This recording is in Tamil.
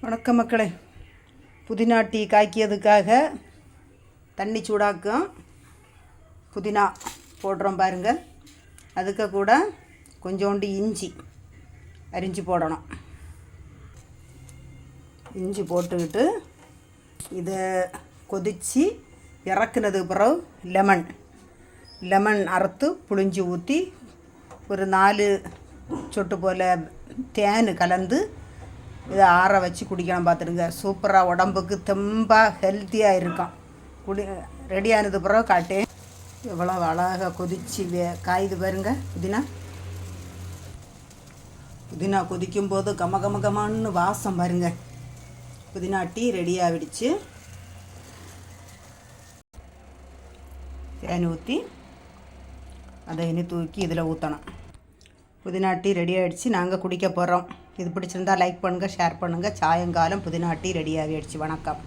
வணக்கம் மக்களே. புதினா டீ காய்க்கிறதுக்காக தண்ணி சூடாக்கும் புதினா போடுறோம் பாருங்கள். அதுக்கு கூட கொஞ்சோண்டு இஞ்சி அரிஞ்சு போடணும். இஞ்சி போட்டுக்கிட்டு இதை கொதித்து இறக்குனதுக்கு பிறகு லெமன் அறுத்து புழிஞ்சு ஊற்றி ஒரு 4 சொட்டு போல் தேன் கலந்து இதை ஆற வச்சு குடிக்கணும். பார்த்துடுங்க, சூப்பராக உடம்புக்கு தெம்பாக ஹெல்த்தியாக இருக்கும். ரெடியானது பிறகு காட்டேன். எவ்வளோ அழகாக கொதிச்சு காயுது பாருங்க. புதினா கொதிக்கும்போது கமகமகமான்னு வாசம் பாருங்க. புதினா டீ ரெடி ஆகிடுச்சு. தேன் ஊற்றி அதை இனி தூக்கி இதில் ஊற்றணும். புதினா டீ ரெடி ஆகிடுச்சு. நாங்கள் குடிக்க போகிறோம். இது பிடிச்சிருந்தா லைக் பண்ணுங்கள், ஷேர் பண்ணுங்கள். சாயங்காலம் புதினா டீ ரெடி ஆகிடுச்சு. வணக்கம்.